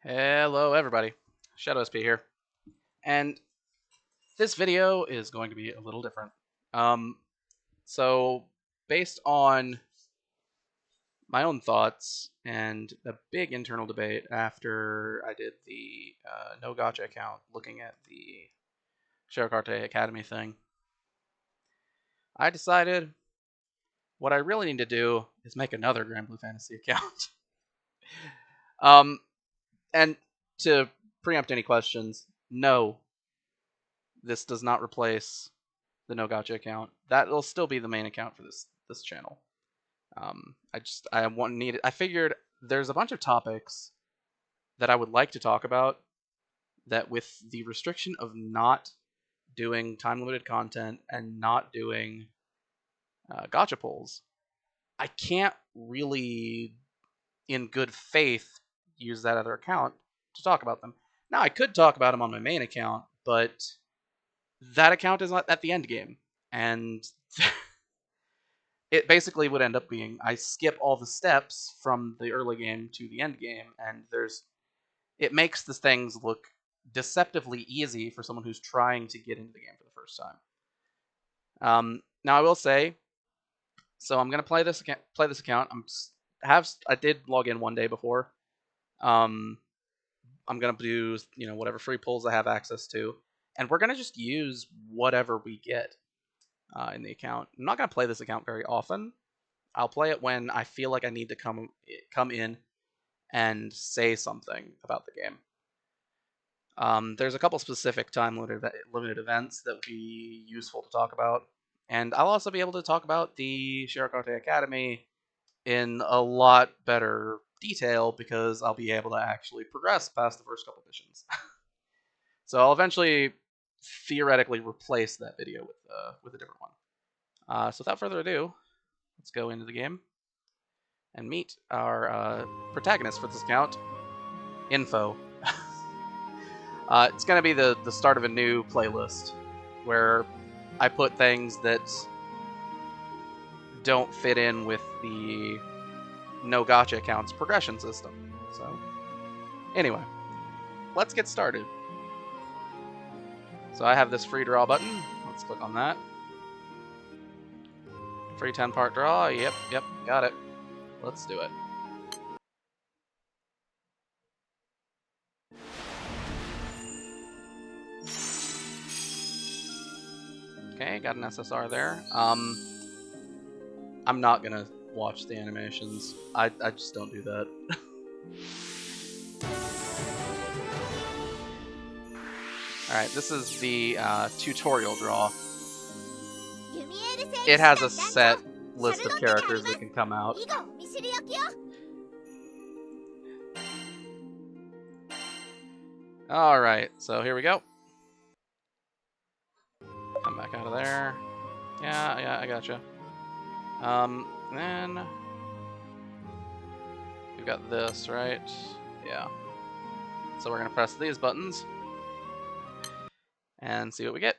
Hello everybody, Shadow SP here, and this video is going to be a little different. So based on my own thoughts and a big internal debate after I did the no gacha account looking at the Shirokarte Academy thing, I decided what I really need to do is make another Granblue Fantasy account. And to preempt any questions, no, this does not replace the no gacha account. That'll still be the main account for this channel. I figured there's a bunch of topics that I would like to talk about that, with the restriction of not doing time limited content and not doing gacha pulls, I can't really in good faith use that other account to talk about them. Now I could talk about them on my main account, but that account is not at the end game, and it basically would end up being I skip all the steps from the early game to the end game, and it makes the things look deceptively easy for someone who's trying to get into the game for the first time. Now I will say, so I'm gonna play this account. I did log in one day before. I'm gonna do whatever free pulls I have access to, and we're gonna just use whatever we get in the account. I'm not gonna play this account very often. I'll play it when I feel like I need to come in and say something about the game. There's a couple specific time limited events that would be useful to talk about, and I'll also be able to talk about the Shirokarte Academy in a lot better detail because I'll be able to actually progress past the first couple missions. So I'll eventually theoretically replace that video with a different one. So without further ado, let's go into the game and meet our protagonist for this account, Info. It's going to be the start of a new playlist where I put things that don't fit in with the no gacha account's progression system. So anyway, let's get started. So I have this free draw button. Let's click on that. Free 10-part draw. Yep, got it. Let's do it. Okay, got an SSR there. I'm not gonna watch the animations. I just don't do that. Alright, this is the tutorial draw. It has a set list of characters that can come out. Alright, so here we go. Come back out of there. Yeah, I gotcha. Then we've got this, right? Yeah. So we're gonna press these buttons and see what we get.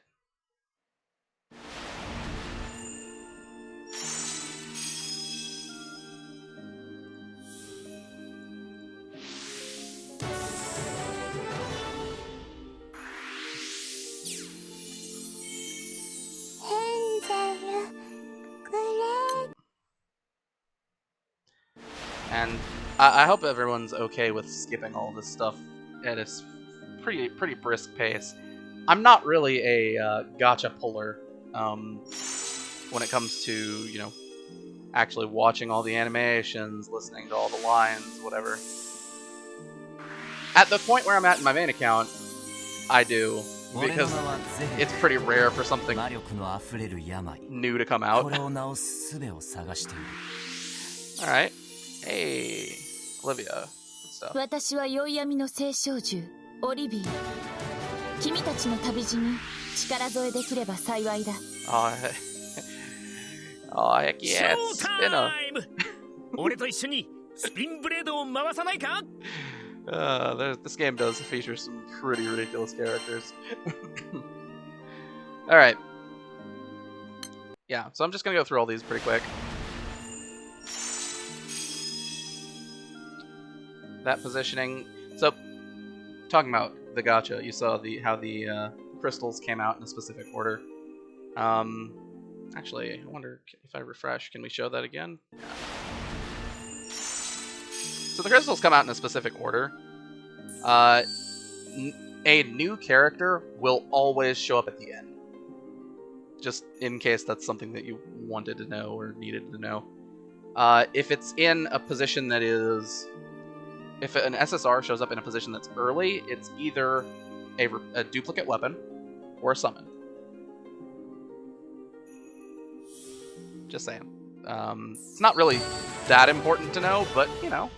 And I hope everyone's okay with skipping all this stuff at a pretty brisk pace. I'm not really a gacha puller when it comes to, actually watching all the animations, listening to all the lines, whatever. At the point where I'm at in my main account, I do, because it's pretty rare for something new to come out. Alright. Hey, Olivia. Good stuff. Oh, heck yeah, it's Spinner. This game does feature some pretty ridiculous characters. Alright. Yeah, so I'm just gonna go through all these pretty quick. That positioning. So talking about the gacha, you saw how the crystals came out in a specific order. Actually, I wonder if I refresh, can we show that again? Yeah. So the crystals come out in a specific order. A new character will always show up at the end. Just in case that's something that you wanted to know or needed to know. If it's in a position that is... If an SSR shows up in a position that's early, it's either a duplicate weapon or a summon. Just saying. It's not really that important to know, but, you know.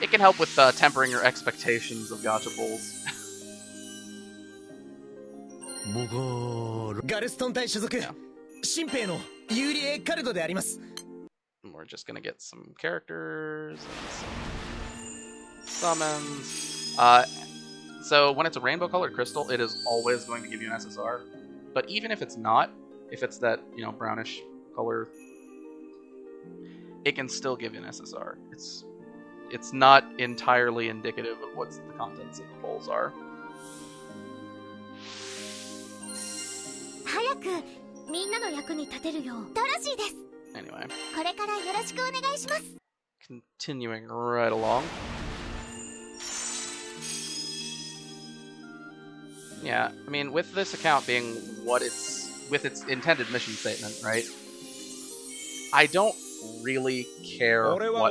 It can help with tempering your expectations of gacha bulls. We're just gonna get some characters and some summons. So when it's a rainbow colored crystal, it is always going to give you an SSR. But even if it's not, if it's that, you know, brownish color, it can still give you an SSR. It's not entirely indicative of what the contents of the bowls are. Anyway. Continuing right along. Yeah, I mean, with this account being what with its intended mission statement, right? I don't really care what I get.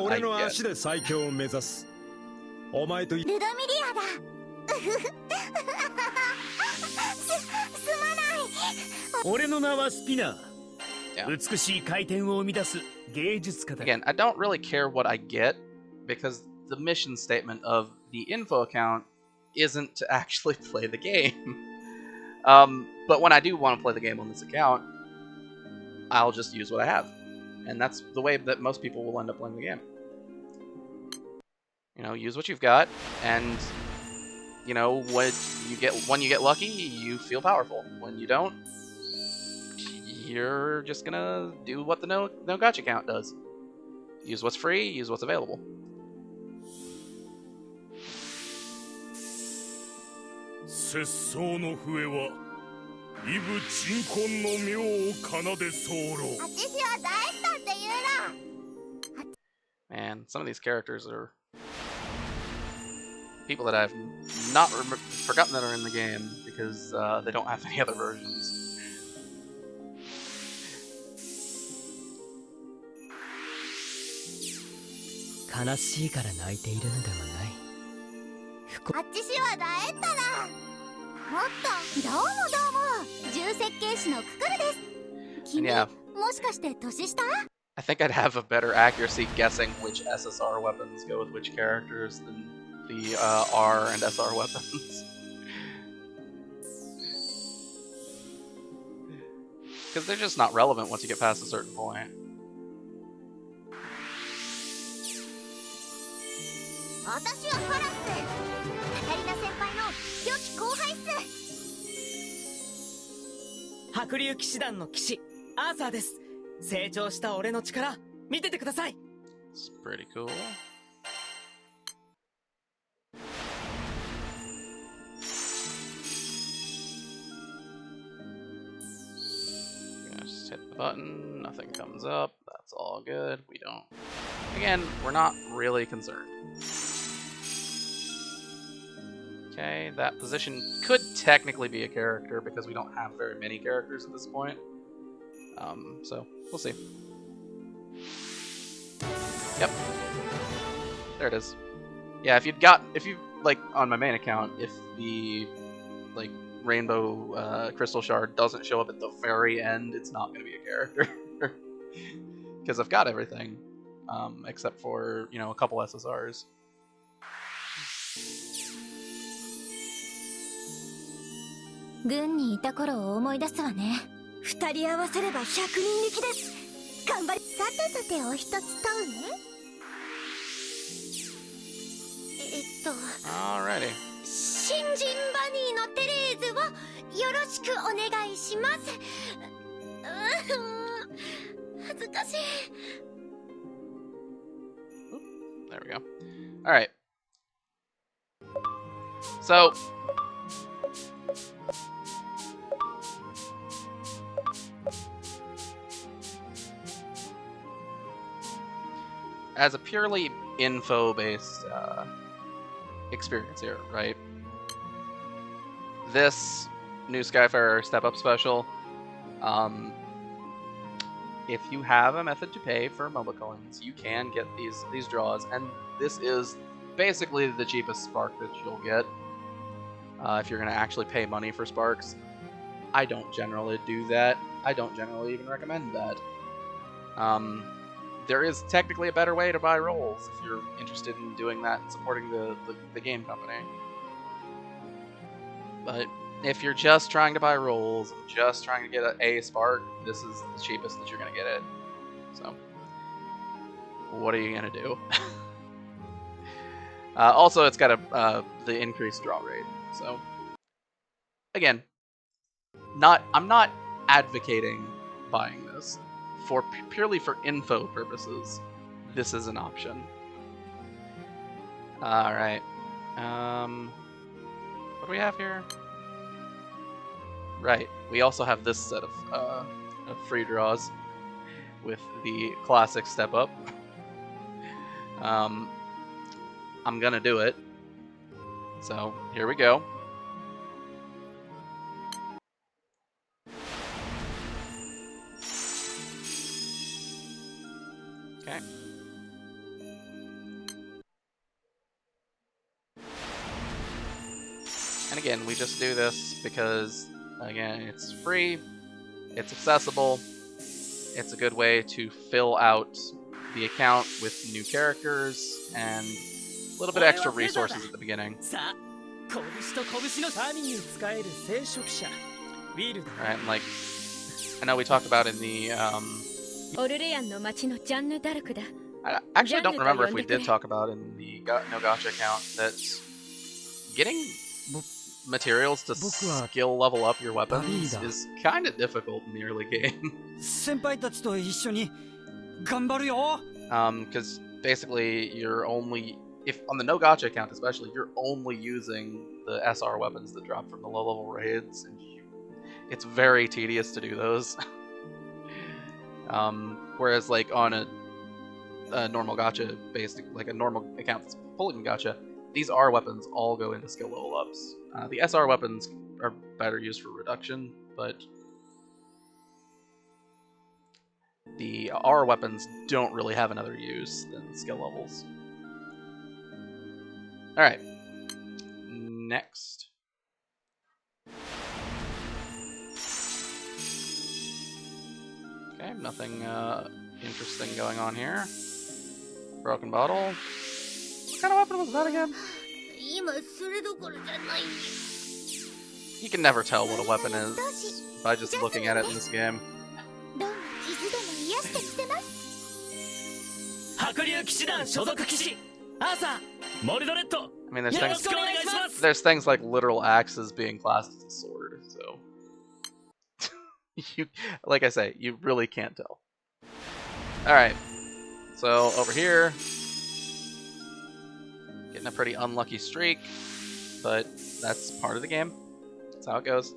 Yeah. Again, I don't really care what I get because the mission statement of the info account isn't to actually play the game. But when I do want to play the game on this account, I'll just use what I have. And that's the way that most people will end up playing the game. You know, use what you've got, and you know, when you get lucky, you feel powerful. When you don't, you're just gonna do what the no gacha count does. Use what's free, use what's available. Man, some of these characters are people that I've not forgotten that are in the game because they don't have any other versions. And yeah, I think I'd have a better accuracy guessing which SSR weapons go with which characters than the R and SR weapons. Because they're just not relevant once you get past a certain point. It's pretty cool. Just hit the button, nothing comes up, that's all good. We don't... Again, we're not really concerned. Okay, that position could technically be a character because we don't have very many characters at this point. So, we'll see. Yep. There it is. Yeah, if you like, on my main account, if the, like, rainbow crystal shard doesn't show up at the very end, it's not going to be a character. Because I've got everything, except for, you know, a couple SSRs. Alrighty. There we go. All right. So as a purely info-based experience here, right? This new Skyfarer step-up special, if you have a method to pay for MOBA coins, you can get these draws, and this is basically the cheapest spark that you'll get if you're going to actually pay money for sparks. I don't generally do that. I don't generally even recommend that. There is technically a better way to buy rolls if you're interested in doing that and supporting the game company. But if you're just trying to buy rolls, just trying to get a spark, this is the cheapest that you're going to get it. So, what are you going to do? Also, it's got the increased draw rate. So, again, I'm not advocating buying this. Purely for info purposes, this is an option. All right. What do we have here? Right. We also have this set of free draws with the classic step up. I'm gonna do it. So here we go. Okay. And again, we just do this because, again, it's free, it's accessible, it's a good way to fill out the account with new characters and a little bit of extra resources at the beginning. Right, and like, I know we talked about in the, I actually don't remember if we did talk about in the No Gacha account that getting materials to skill level up your weapons is kind of difficult in the early game. Because basically you're only, if on the No Gacha account especially, you're only using the SR weapons that drop from the low level raids, and it's very tedious to do those. Whereas like on a normal gacha based, like a normal account that's pulling gacha, these R weapons all go into skill level ups. The SR weapons are better used for reduction, but the R weapons don't really have another use than skill levels. Alright. Next. Okay, nothing interesting going on here. Broken bottle. What kind of weapon was that again? You can never tell what a weapon is by just looking at it in this game. I mean, there's things like literal axes being classed as a sword, so like I say, you really can't tell. Alright, so over here, getting a pretty unlucky streak, but that's part of the game. That's how it goes.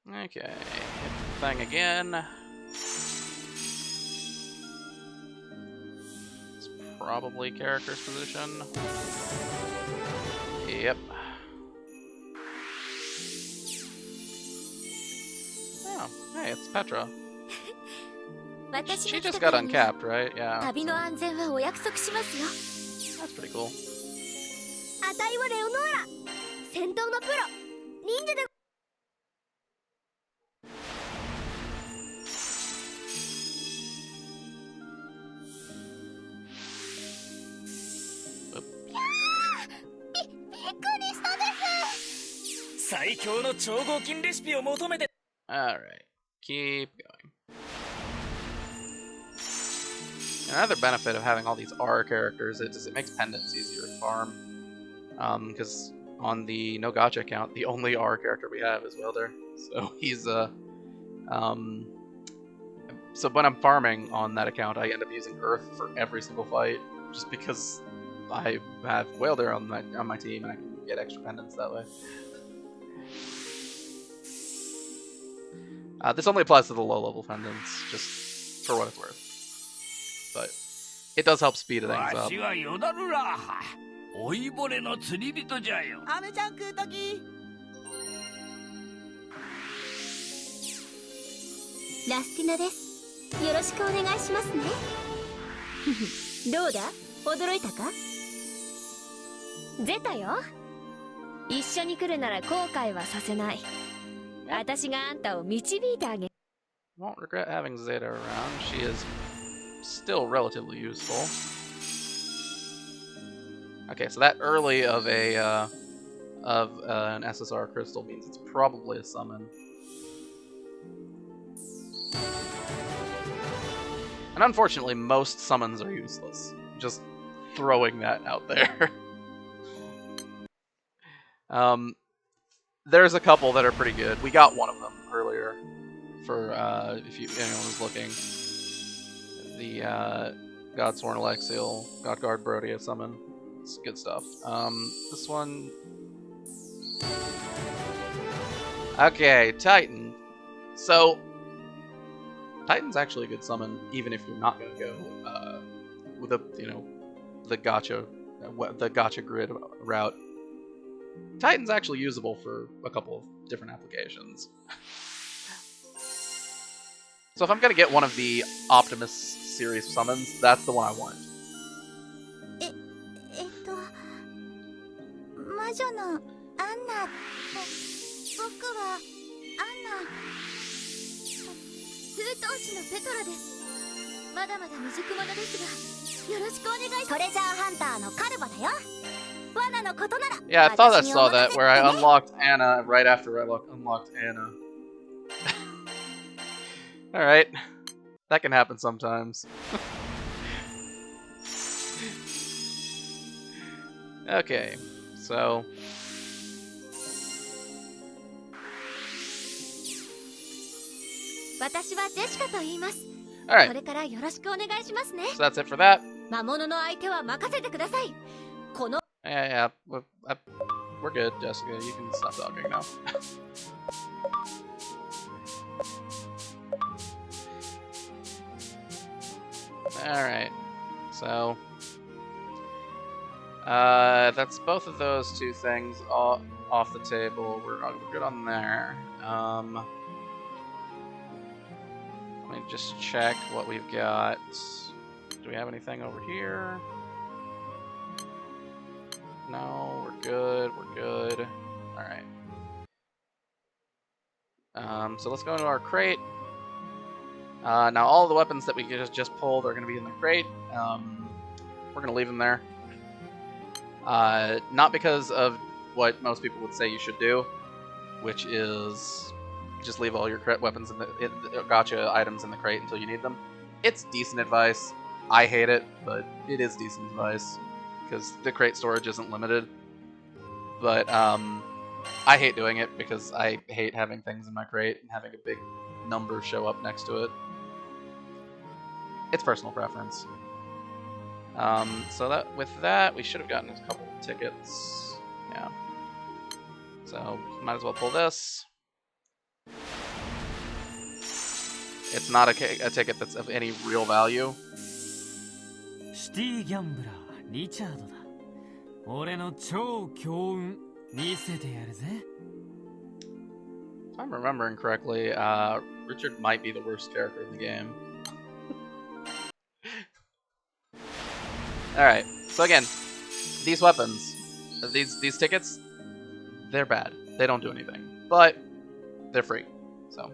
Okay, hit the thing again. It's probably character's position. Yep. Oh, hey, it's Petra. She just got uncapped, right? Yeah. That's pretty cool. Alright, keep going. Another benefit of having all these R characters is it makes pendants easier to farm. Because on the no gacha account, the only R character we have is Wilder. So he's so when I'm farming on that account, I end up using Earth for every single fight, just because I have Wilder on my team and I can get extra pendants that way. This only applies to the low level pendants, just for what it's worth. But it does help speed things up. Won't regret having Zeta around. She is still relatively useful. Okay, so that early of an SSR crystal means it's probably a summon. And unfortunately, most summons are useless. Just throwing that out there. There's a couple that are pretty good. We got one of them earlier for anyone was looking. The Godsworn Alexiel, Godguard Brodia summon. It's good stuff. This one. Okay, Titan. So Titan's actually a good summon, even if you're not gonna go with the the gacha grid route. Titan's actually usable for a couple of different applications. So if I'm gonna get one of the Optimus series summons, that's the one I want. Yeah, I thought I saw that where I unlocked Anna right after I unlocked Anna. Alright. That can happen sometimes. Okay, so... Alright. So that's it for that. Yeah, we're good, Jessica. You can stop talking now. Alright. So... that's both of those two things off the table. We're good on there. Let me just check what we've got. Do we have anything over here? No, we're good. We're good. Alright. So let's go into our crate. Now all the weapons that we just pulled are going to be in the crate. We're going to leave them there. Not because of what most people would say you should do, which is just leave all your weapons in the gacha items in the crate until you need them. It's decent advice. I hate it, but it is decent advice because the crate storage isn't limited. But I hate doing it because I hate having things in my crate and having a big number show up next to it. It's personal preference. So with that, we should have gotten a couple of tickets. Yeah. So might as well pull this. It's not a ticket that's of any real value. If I'm remembering correctly, Richard might be the worst character in the game. Alright, so again, these weapons, these tickets, they're bad. They don't do anything. But they're free. So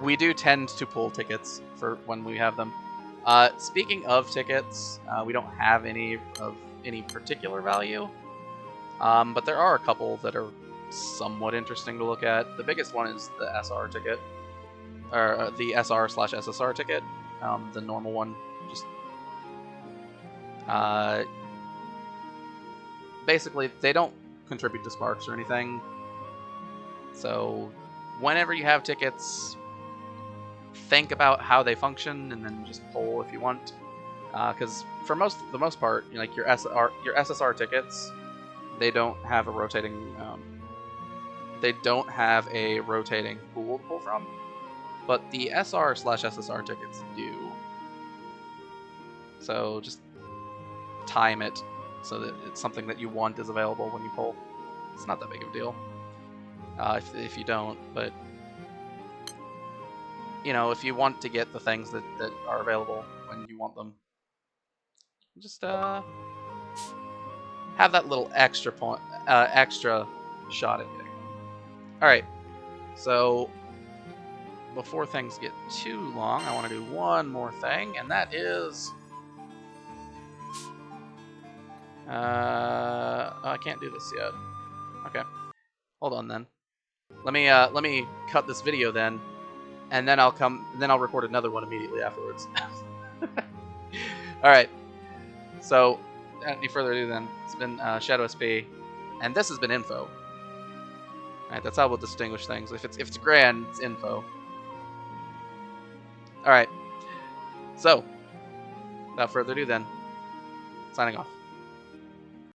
we do tend to pull tickets for when we have them. Speaking of tickets, we don't have any of any particular value. But there are a couple that are somewhat interesting to look at. The biggest one is the SR ticket. Or the SR/SSR ticket. The normal one. Just basically, they don't contribute to sparks or anything. So whenever you have tickets, think about how they function and then just pull if you want. Because for the most part, like your SSR tickets, they don't have a rotating pool to pull from, but the SR/SSR tickets do. So just time it so that it's something that you want is available when you pull. It's not that big of a deal if you don't, but if you want to get the things that are available when you want them, just have that little extra shot at getting them. All right, so before things get too long, I want to do one more thing, and that is I can't do this yet. Okay, hold on then. Let me cut this video then, and then I'll record another one immediately afterwards. All right. So, without any further ado, then it's been Shadow SP, and this has been info. All right, that's how we'll distinguish things. If it's grand, it's info. All right. So, without further ado, then signing off.